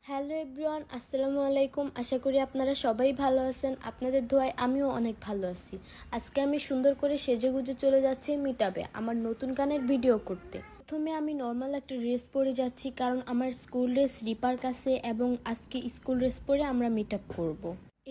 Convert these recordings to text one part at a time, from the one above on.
Hello everyone, আসসালামু আলাইকুম। আশা করি আপনারা সবাই ভালো আছেন। আপনাদের দোয়ায় আমিও অনেক ভালো আছি। আজকে আমি সুন্দর করে সেজেগুজে চলে যাচ্ছি মিটআপে আমার নতুন গানের ভিডিও করতে। প্রথমে আমি নর্মাল একটা ড্রেস পরে যাচ্ছি, কারণ আমার স্কুল ড্রেস স্লিপার কাছে এবং আজকে স্কুল ড্রেস পরে আমরা মিটআপ করব।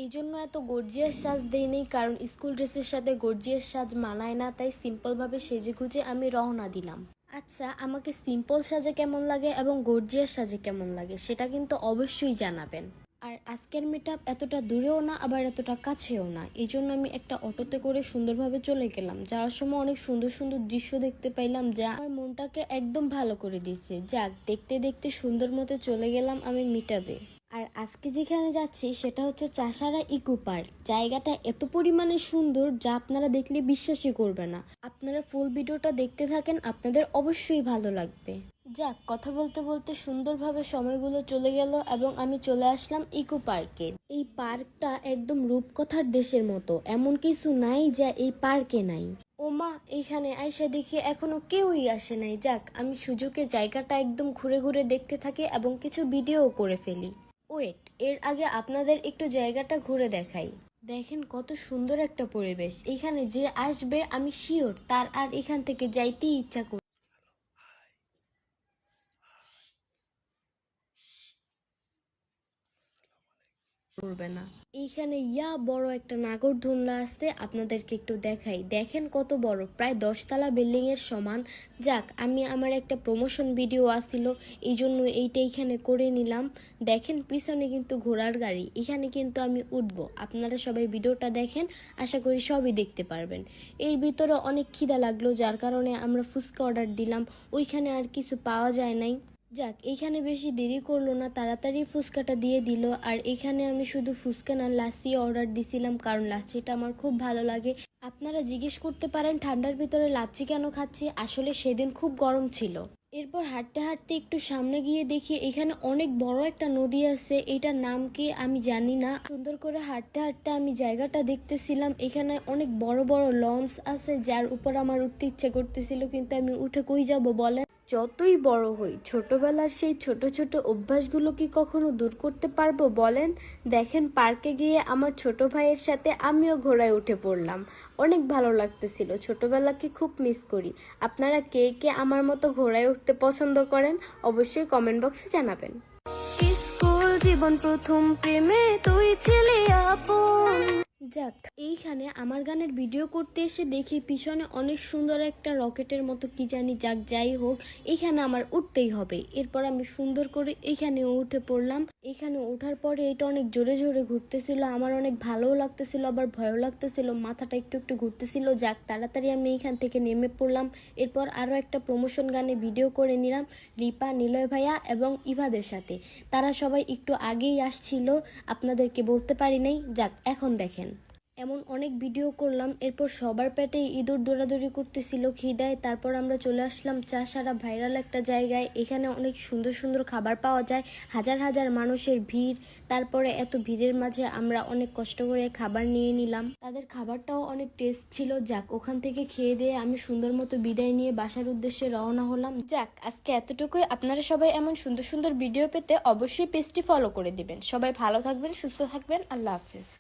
এই জন্য এত গর্জিয়াস সাজ দেইনি, কারণ স্কুল ড্রেসের সাথে গর্জিয়াস সাজ মানায় না, তাই সিম্পলভাবে সেজেগুজে আমি রওনা দিলাম। আচ্ছা, আমাকে সিম্পল সাজে কেমন লাগে এবং গর্জিয়াস সাজে কেমন লাগে সেটা কিন্তু অবশ্যই জানাবেন। আর আজকের মিটআপ এতটা দূরেও না, আবার এতটা কাছেও না, এই জন্য আমি একটা অটোতে করে সুন্দরভাবে চলে গেলাম। যাওয়ার সময় অনেক সুন্দর সুন্দর দৃশ্য দেখতে পাইলাম, যা আমার মনটাকে একদম ভালো করে দিচ্ছে। যাক, দেখতে দেখতে সুন্দর মতো চলে গেলাম আমি মিটআপে। আর আজকে যেখানে যাচ্ছি সেটা হচ্ছে চাষারা ইকো পার্ক। জায়গাটা এত পরিমাণে সুন্দর যা আপনারা দেখলে বিশ্বাসই করবে না। আপনারা ফুল ভিডিওটা দেখতে থাকেন, আপনাদের অবশ্যই ভালো লাগবে। যাক, কথা বলতে বলতে সুন্দরভাবে সময়গুলো চলে গেল এবং আমি চলে আসলাম ইকো পার্কে। এই পার্কটা একদম রূপকথার দেশের মতো, এমন কিছু নাই যা এই পার্কে নাই। ওমা, এইখানে আইসা দেখি এখনো কেউই আসে নাই। যাক, আমি সুযোগে জায়গাটা একদম ঘুরে ঘুরে দেখতে থাকি এবং কিছু ভিডিও করে ফেলি। ওয়েট, এর আগে আপনাদের একটু জায়গাটা ঘুরে দেখাই। দেখেন কত সুন্দর একটা পরিবেশ। এখানে যে আসবে আমি শিওর তার আর এখান থেকে যাইতেই ইচ্ছা করবে না। এইখানে বড় একটা নাগরদোলনা আছে, আপনাদেরকে একটু দেখাই। দেখেন কত বড়, প্রায় 10 তলা বিল্ডিং এর সমান। যাক, আমি আমার একটা প্রমোশন ভিডিও আসছিল, এই জন্য এইটা এখানে করে নিলাম। দেখেন পিছনে কিন্তু ঘোড়ার গাড়ি, এখানে কিন্তু আমি উঠবো। আপনারা সবাই ভিডিওটা দেখেন, আশা করি সবই দেখতে পারবেন। এর ভিতরে অনেক খিদা লাগলো, যার কারণে আমরা ফুচকা অর্ডার দিলাম। ওইখানে আর কিছু পাওয়া যায় নাই। যাক, এইখানে বেশি দেরি করলো না, তাড়াতাড়ি ফুচকাটা দিয়ে দিল। আর এখানে আমি শুধু ফুচকা না, লাসি অর্ডার দিছিলাম, কারণ লাচ্ছিটা আমার খুব ভালো লাগে। আপনারা জিজ্ঞেস করতে পারেন ঠান্ডার ভিতরে লাচ্ছি কেন খাচ্ছি, আসলে সেদিন খুব গরম ছিল। এরপর হাঁটতে হাঁটতে একটু সামনে গিয়ে দেখি এখানে অনেক বড় একটা নদী আছে, এটার নাম কি আমি জানি না। সুন্দর করে হাঁটতে হাঁটতে আমি জায়গাটা দেখতেছিলাম। এখানে অনেক বড় বড় লঞ্চ আছে, যার উপর আমার উঠতে ইচ্ছে করতেছিল, কিন্তু আমি উঠে কই যাব বলেন। যতই বড় হই, ছোটবেলার সেই ছোট ছোট অভ্যাসগুলো কি কখনো দূর করতে পারবো বলেন। দেখেন, পার্কে গিয়ে আমার ছোট ভাইয়ের সাথে আমিও ঘোড়ায় উঠে পড়লাম। অনেক ভালো লাগতেছিল, ছোটবেলাকে খুব মিস করি। আপনারা কে কে আমার মতো ঘোড়ায় উঠতে পছন্দ করেন অবশ্যই কমেন্ট বক্সে জানাবেন। স্কুল জীবন প্রথম প্রেমে তুই ছিলি আপন। যাক, এইখানে আমার গানের ভিডিও করতে এসে দেখি পিছনে অনেক সুন্দর একটা রকেটের মতো কি জানি। যাক, যাই হোক, এখানে আমার উঠতেই হবে। এরপর আমি সুন্দর করে এখানে উঠে পড়লাম। এখানে ওঠার পরে এটা অনেক জোরে জোরে ঘুরতেছিল, আমার অনেক ভালোও লাগতেছিল, আবার ভয়ও লাগতেছিল, মাথাটা একটু একটু ঘুরতেছিল। যাক, তাড়াতাড়ি আমি এখান থেকে নেমে পড়লাম। এরপর আরও একটা প্রমোশন গানে ভিডিও করে নিলাম রিপা, নিলয় ভাইয়া এবং ইভাদের সাথে। তারা সবাই একটু আগেই আসছিল, আপনাদেরকে বলতে পারি নাই। যাক, এখন দেখেন, এমন অনেক ভিডিও করলাম। এরপর সবার পেটে ইঁদুর দৌড়াদৌড়ি করতেছিল খিদায়। তারপর আমরা চলে আসলাম চাষারা ভাইরাল একটা জায়গায়। এখানে অনেক সুন্দর সুন্দর খাবার পাওয়া যায়, হাজার হাজার মানুষের ভিড়। তারপরে এত ভিড়ের মাঝে আমরা অনেক কষ্ট করে খাবার নিয়ে নিলাম, তাদের খাবারটাও অনেক টেস্ট ছিল। যাক, ওখান থেকে খেয়ে দিয়ে আমি সুন্দর মতো বিদায় নিয়ে বাসার উদ্দেশ্যে রওনা হলাম। যাক, আজকে এতটুকুই। আপনারা সবাই এমন সুন্দর সুন্দর ভিডিও পেতে অবশ্যই পেজটি ফলো করে দিবেন। সবাই ভালো থাকবেন, সুস্থ থাকবেন। আল্লাহ হাফিজ।